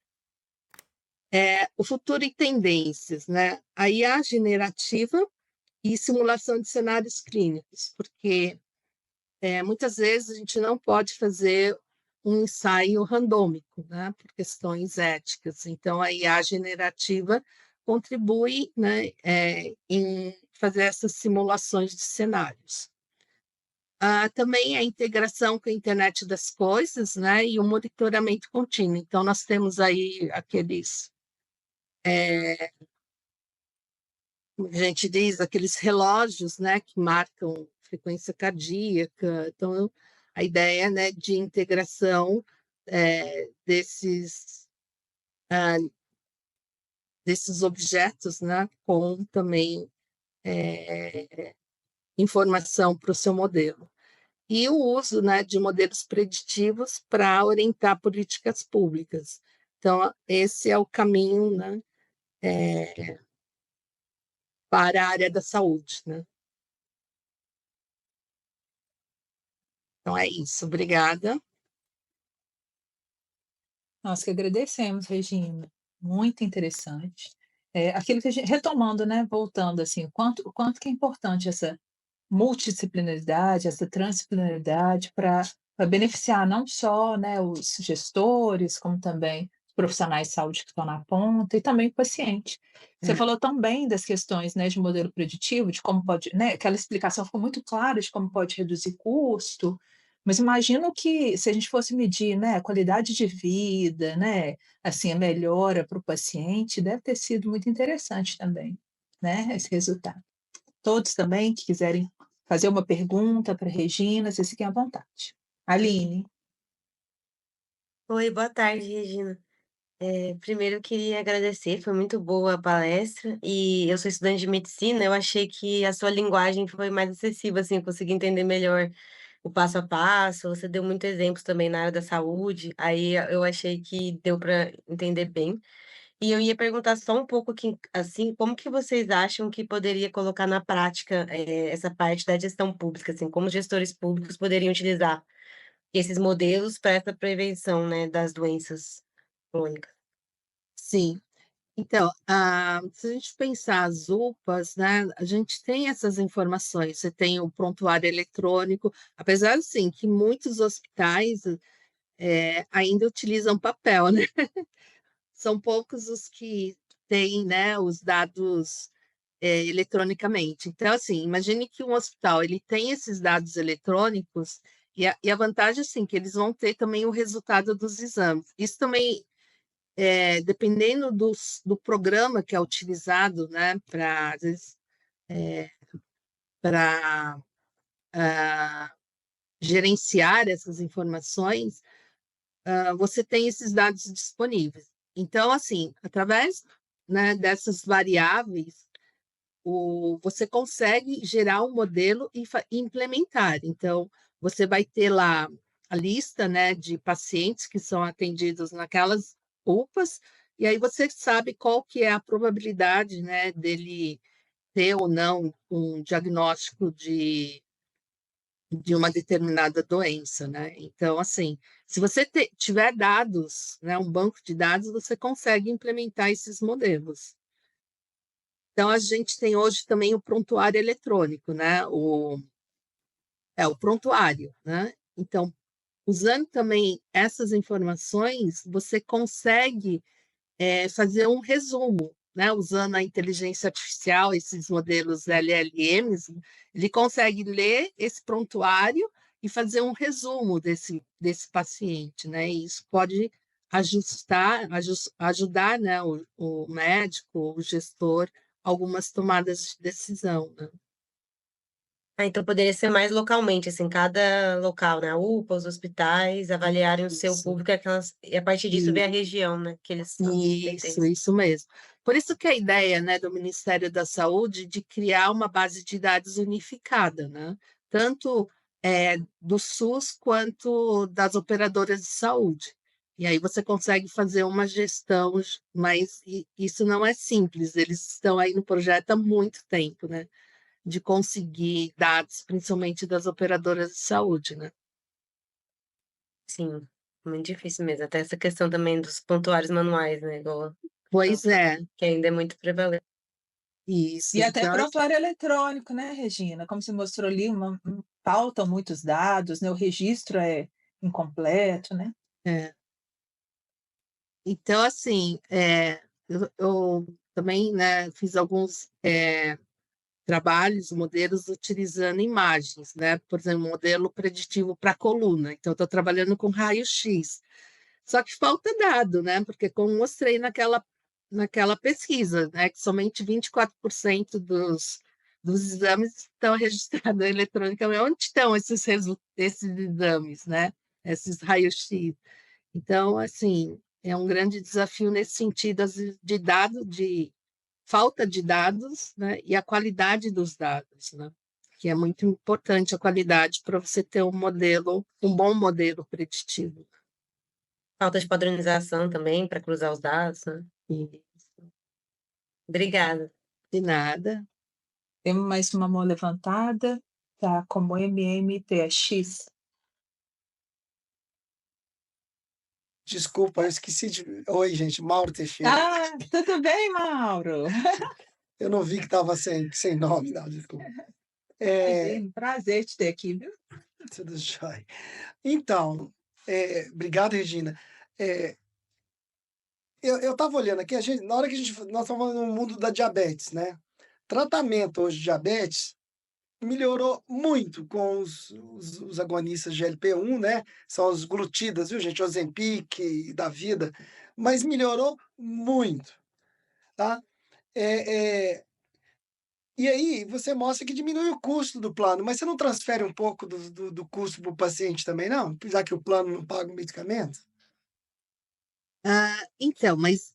O futuro e tendências, né? A IA generativa e simulação de cenários clínicos, porque muitas vezes a gente não pode fazer um ensaio randômico, né? Por questões éticas. Então, a IA generativa contribui, né, em fazer essas simulações de cenários. Também a integração com a internet das coisas, né? E o monitoramento contínuo. Então, nós temos aí aqueles a gente diz, aqueles relógios, né, que marcam frequência cardíaca. Então, a ideia, né, de integração desses objetos, né, com também informação para o seu modelo. E o uso, né, de modelos preditivos para orientar políticas públicas. Então, esse é o caminho, né, para a área da saúde, né? Então é isso, obrigada. Nós que agradecemos, Regina. Muito interessante. Aquilo que a gente, retomando, né, voltando assim, o quanto que é importante essa multidisciplinaridade, essa transdisciplinaridade para Vai beneficiar não só, né, os gestores, como também os profissionais de saúde que estão na ponta e também o paciente. Você É, falou também das questões, né, de modelo preditivo, de como pode, né, aquela explicação ficou muito clara de como pode reduzir custo, mas imagino que se a gente fosse medir, né, a qualidade de vida, né, assim, a melhora para o paciente, deve ter sido muito interessante também, né, esse resultado. Todos também que quiserem fazer uma pergunta para Regina, vocês fiquem à vontade. Aline. Oi, boa tarde, Regina. Primeiro eu queria agradecer, foi muito boa a palestra e eu sou estudante de medicina, eu achei que a sua linguagem foi mais acessível, assim, eu consegui entender melhor o passo a passo, você deu muitos exemplos também na área da saúde, aí eu achei que deu para entender bem. E eu ia perguntar só um pouco aqui, assim, como que vocês acham que poderia colocar na prática, essa parte da gestão pública, assim, como os gestores públicos poderiam utilizar esses modelos para essa prevenção, né, das doenças crônicas? sim. Então, se a gente pensar as UPAs, né, a gente tem essas informações. Você tem o prontuário eletrônico, apesar, assim, que muitos hospitais, ainda utilizam papel, né? São poucos os que têm, né, os dados, eletronicamente. Então, assim, imagine que um hospital ele tem esses dados eletrônicos e a vantagem, assim, que eles vão ter também o resultado dos exames. Isso também, dependendo do programa que é utilizado, né, para, às vezes, para gerenciar essas informações, você tem esses dados disponíveis. Então, assim, através, né, dessas variáveis, você consegue gerar um modelo e implementar. Então, você vai ter lá a lista, né, de pacientes que são atendidos naquelas UPAs, e aí você sabe qual que é a probabilidade, né, dele ter ou não um diagnóstico de uma determinada doença, né? Então, assim, se você tiver dados, né, um banco de dados, você consegue implementar esses modelos. Então, a gente tem hoje também o prontuário eletrônico, né? O prontuário, né? Então, usando também essas informações, você consegue fazer um resumo, né? Usando a inteligência artificial, esses modelos LLMs, ele consegue ler esse prontuário e fazer um resumo desse paciente, né? E isso pode ajudar, né, o médico, o gestor, algumas tomadas de decisão, né? Ah, então poderia ser mais localmente, assim, cada local, né, a UPA, os hospitais, avaliarem o seu Isso. público e a partir disso ver a região, né, que eles pertencem. Isso mesmo. Por isso que a ideia, né, do Ministério da Saúde de criar uma base de dados unificada, né? Tanto do SUS quanto das operadoras de saúde. E aí você consegue fazer uma gestão, mas isso não é simples. Eles estão aí no projeto há muito tempo, né? De conseguir dados, principalmente das operadoras de saúde, né? Sim, muito difícil mesmo. Até essa questão também dos prontuários manuais, né, igual ela Pois falou, é, que ainda é muito prevalente. isso. E até Então, prontuário eletrônico, né, Regina? Como você mostrou ali, faltam muitos dados, né? O registro é incompleto, né? é, Então, assim, eu também, né, fiz alguns trabalhos, modelos utilizando imagens, né? Por exemplo, modelo preditivo para coluna. Então, estou trabalhando com raio-x. Só que falta dado, né? Porque, como mostrei naquela pesquisa, né, que somente 24% dos exames estão registrados eletronicamente. Onde estão esses exames, né? Esses raios-x? Então, assim, é um grande desafio nesse sentido de dado, de falta de dados, né, e a qualidade dos dados, né, que é muito importante a qualidade para você ter um bom modelo preditivo. Falta de padronização também para cruzar os dados, né. E Obrigada. de nada. Temos mais uma mão levantada, tá como MMTX. Desculpa, eu esqueci de. Oi, gente, Mauro Teixeira. Ah, tudo bem, Mauro? Eu não vi que estava sem nome, não, desculpa. É, Imagina, prazer te ter aqui, viu? Tudo jóia. Então, obrigado, Regina. Eh, eu estava olhando aqui, na hora que nós estamos falando no mundo da diabetes, né? Tratamento hoje de diabetes melhorou muito com os agonistas GLP-1, né? São os glutidas, viu, gente? Ozempic da vida, mas melhorou muito, tá? É, é, e aí você mostra que diminui o custo do plano, mas você não transfere um pouco do custo para o paciente também, não? Já que o plano não paga o medicamento? Então, mas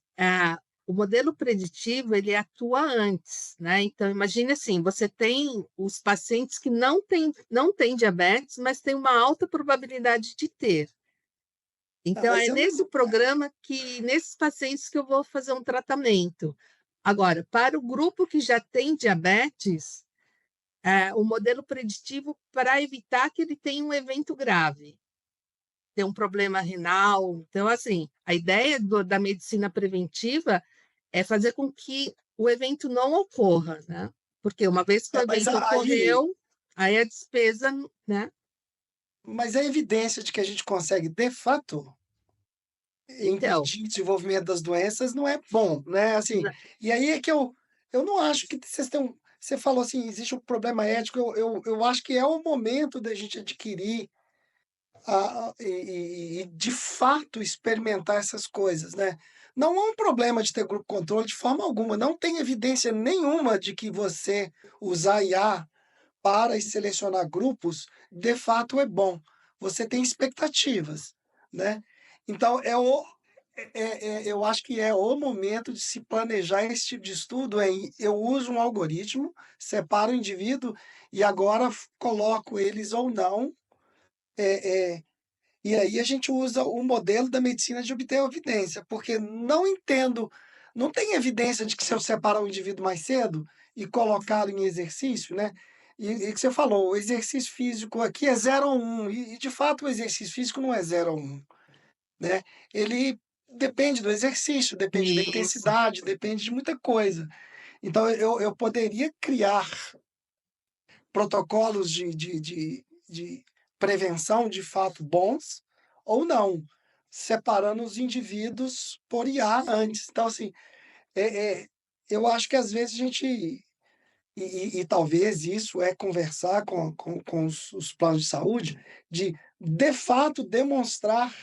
o modelo preditivo ele atua antes, né? Então, imagine assim, você tem os pacientes que não têm diabetes, mas têm uma alta probabilidade de ter. Ah, Então, mas é eu nesse não. programa nesses pacientes que eu vou fazer um tratamento. Agora, para o grupo que já tem diabetes, o modelo preditivo para evitar que ele tenha um evento grave, ter um problema renal. Então, assim, a ideia da medicina preventiva é fazer com que o evento não ocorra, né? Porque uma vez que o Mas evento aí, ocorreu, aí a despesa, né? mas a evidência de que a gente consegue, de fato, Então, impedir o desenvolvimento das doenças não é bom, né? Assim, e aí é que eu não acho que vocês têm. Você falou assim, existe um problema ético. Eu acho que é o momento da gente adquirir e de fato experimentar essas coisas, né? Não há um problema de ter grupo controle de forma alguma. Não tem evidência nenhuma de que você usar IA para selecionar grupos de fato é bom. Você tem expectativas, né? Então eu acho que é o momento de se planejar esse tipo de estudo. Eu uso um algoritmo, separo o indivíduo e agora coloco eles ou não. é, é, e aí a gente usa o modelo da medicina de obter evidência, porque não tem evidência de que se eu separar o indivíduo mais cedo e colocá-lo em exercício, né? E que você falou, o exercício físico aqui é 0 a 1, e de fato o exercício físico não é 0 a 1, né? Ele depende do exercício, depende da isso. intensidade, depende de muita coisa. Então eu poderia criar protocolos de prevenção de fato bons ou não, separando os indivíduos por IA antes. Então, assim, é, é, eu acho que às vezes a gente. E talvez isso é conversar com os planos de saúde, de fato demonstrar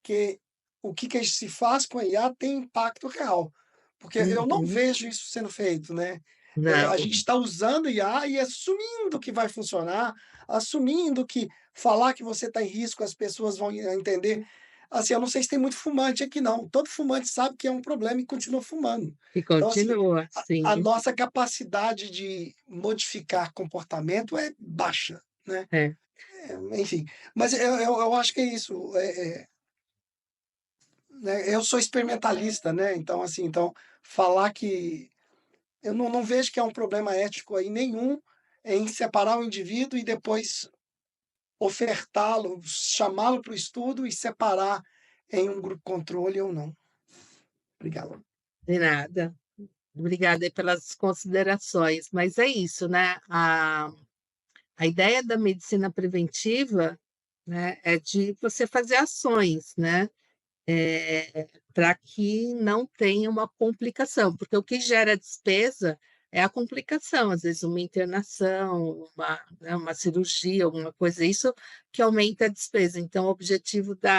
que o que se faz com a IA tem impacto real. Porque eu não Uhum. vejo isso sendo feito, né? A Não, gente está usando IA e assumindo que vai funcionar, assumindo que falar que você está em risco, as pessoas vão entender. Assim, eu não sei se tem muito fumante aqui, não. Todo fumante sabe que é um problema e continua fumando. e Então, assim, continua, a sim. nossa capacidade de modificar comportamento é baixa, né? É. Enfim, mas eu acho que é isso. Né? Eu sou experimentalista, né? Então, assim, falar que eu não vejo que é um problema ético aí nenhum em separar o indivíduo e depois ofertá-lo, chamá-lo para o estudo e separar em um grupo controle ou não. Obrigado. De nada. Obrigada aí pelas considerações. Mas é isso, né? A ideia da medicina preventiva, né, é de você fazer ações, né? Para que não tenha uma complicação, porque o que gera despesa é a complicação, às vezes uma internação, né, uma cirurgia, alguma coisa, isso que aumenta a despesa. Então, o objetivo de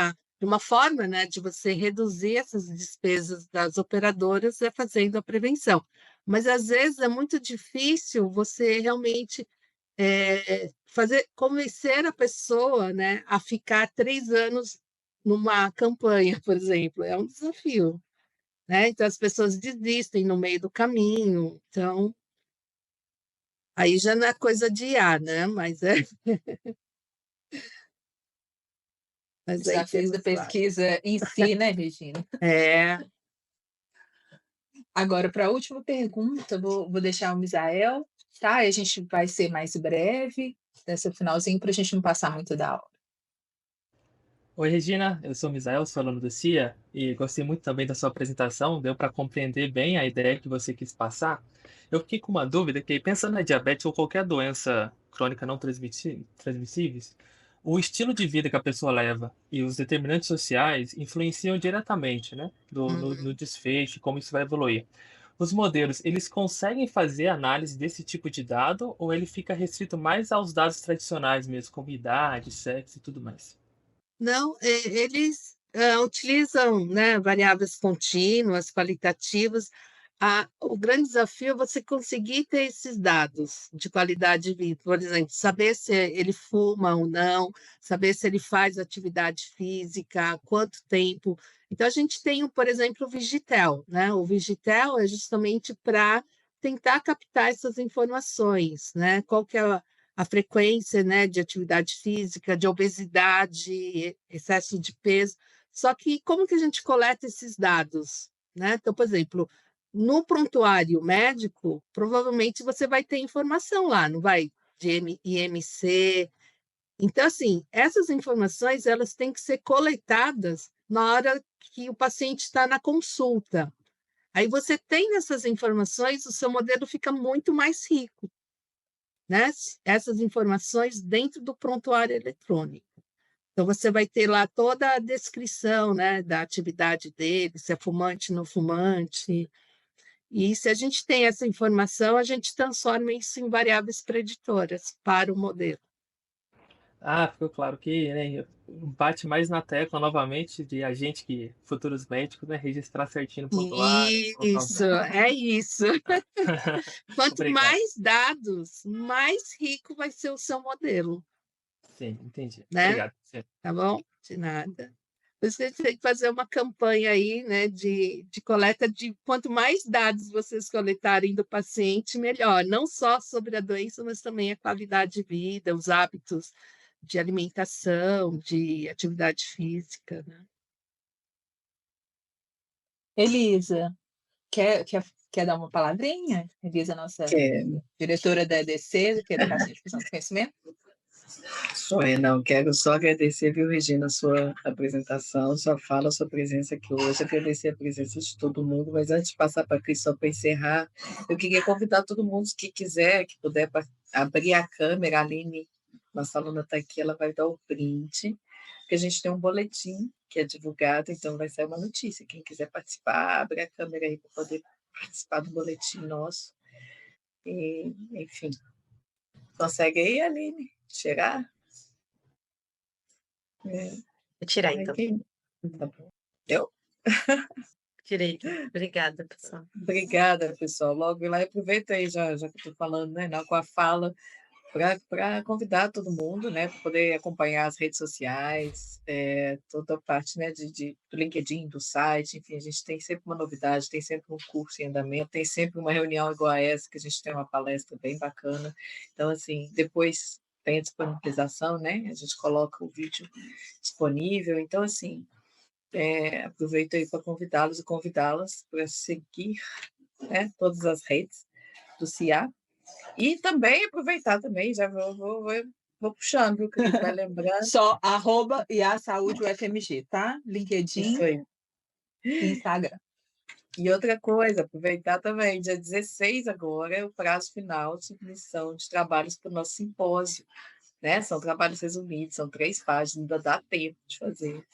uma forma, né, de você reduzir essas despesas das operadoras é fazendo a prevenção. Mas, às vezes, é muito difícil você realmente convencer a pessoa, né, a ficar 3 anos numa campanha, por exemplo, é um desafio, né? Então as pessoas desistem no meio do caminho. Então, aí já não é coisa de IA, né? Mas aí Desafios da temos lá. pesquisa em si, né, Regina? É, Agora, para a última pergunta, vou deixar o Misael, tá? E a gente vai ser mais breve nesse finalzinho para a gente não passar muito da hora. Oi, Regina, eu sou o Misael, sou aluno do CIA e gostei muito também da sua apresentação, deu para compreender bem a ideia que você quis passar. Eu fiquei com uma dúvida que, pensando na diabetes ou qualquer doença crônica não transmissíveis, o estilo de vida que a pessoa leva e os determinantes sociais influenciam diretamente, né, no Uhum. desfecho, como isso vai evoluir. Os modelos, eles conseguem fazer análise desse tipo de dado ou ele fica restrito mais aos dados tradicionais mesmo, como idade, sexo e tudo mais? Não, eles utilizam, né, variáveis contínuas, qualitativas. O grande desafio é você conseguir ter esses dados de qualidade de vida, por exemplo, saber se ele fuma ou não, saber se ele faz atividade física, há quanto tempo. Então, a gente tem, por exemplo, o Vigitel, né? O Vigitel é justamente para tentar captar essas informações, né? Qual que é a frequência, né, de atividade física, de obesidade, excesso de peso. Só que como que a gente coleta esses dados, né? Então, por exemplo, no prontuário médico, provavelmente você vai ter informação lá, não vai? De IMC. Então, assim, essas informações elas têm que ser coletadas na hora que o paciente está na consulta. Aí você tem essas informações, o seu modelo fica muito mais rico, né? Essas informações dentro do prontuário eletrônico. Então, você vai ter lá toda a descrição, né, da atividade dele, se é fumante, não fumante. E se a gente tem essa informação, a gente transforma isso em variáveis preditoras para o modelo. Ah, ficou claro que, né, bate mais na tecla novamente de a gente que futuros médicos, né, registrar certinho no prontuário, colocar os Isso, é isso. Quanto Obrigado. mais dados, mais rico vai ser o seu modelo, Sim, entendi. né? Obrigado. Sim. Tá bom? De nada. Você tem que fazer uma campanha aí, né, de coleta de quanto mais dados vocês coletarem do paciente, melhor. Não só sobre a doença, mas também a qualidade de vida, os hábitos de alimentação, de atividade física, né? Elisa, quer dar uma palavrinha? Elisa, nossa Quero. diretora da EDC, que é Educação e Difusão do Conhecimento. Não, quero só agradecer, viu, Regina, a sua apresentação, sua fala, sua presença aqui hoje, agradecer a presença de todo mundo, mas antes de passar para a Cris, só para encerrar, eu queria convidar todo mundo que quiser, que puder abrir a câmera, a Aline, nossa aluna está aqui, ela vai dar o print, porque a gente tem um boletim que é divulgado, então vai sair uma notícia, quem quiser participar, abre a câmera aí para poder participar do boletim nosso, e, enfim, consegue aí, Aline, chegar? Vou tirar, então. Tá bom. Eu? Tirei. Obrigada, pessoal. Obrigada, pessoal. Logo lá, aproveita aí, já que eu estou falando, né, com a fala, para convidar todo mundo, né, para poder acompanhar as redes sociais, toda a parte, né, do LinkedIn, do site, enfim, a gente tem sempre uma novidade, tem sempre um curso em andamento, tem sempre uma reunião igual a essa, que a gente tem uma palestra bem bacana. Então, assim, depois tem a disponibilização, né, a gente coloca o vídeo disponível. Então, assim, aproveito aí para convidá-los e convidá-las para seguir, né, todas as redes do CIA. E também aproveitar também, já vou puxando, viu, que a gente vai lembrando. Só @IASaúde-UFMG, tá? LinkedIn Isso aí. e Instagram. E outra coisa, aproveitar também, dia 16 agora é o prazo final de submissão de trabalhos para o nosso simpósio, né? São trabalhos resumidos, são 3 páginas, ainda dá tempo de fazer.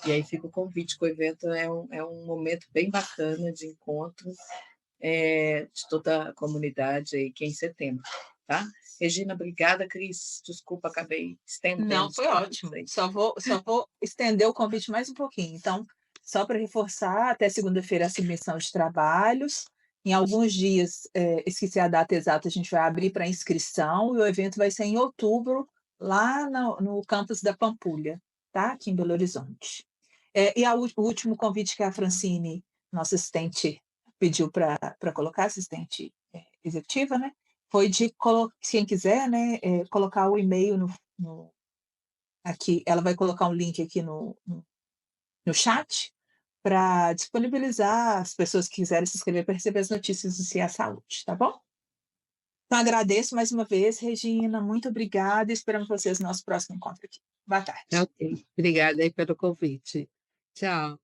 E aí fica o convite, que o evento é um momento bem bacana de encontro de toda a comunidade aí, que é em setembro, tá? Regina, obrigada. Cris, desculpa, acabei estendendo. Não, foi ótimo. Só vou estender o convite mais um pouquinho. Então, só para reforçar, até segunda-feira a submissão de trabalhos. Em alguns dias, esqueci a data exata, a gente vai abrir para inscrição e o evento vai ser em outubro, lá no campus da Pampulha, tá? Aqui em Belo Horizonte. E o último convite que a Francine, nossa assistente, pediu para colocar, assistente executiva, né? Foi de quem quiser, né, colocar o e-mail aqui. Ela vai colocar um link aqui no chat para disponibilizar as pessoas que quiserem se inscrever para receber as notícias do CIA Saúde, tá bom? Então, agradeço mais uma vez, Regina, muito obrigada e esperamos vocês no nosso próximo encontro aqui. Boa tarde. Ok, obrigada aí pelo convite. Tchau.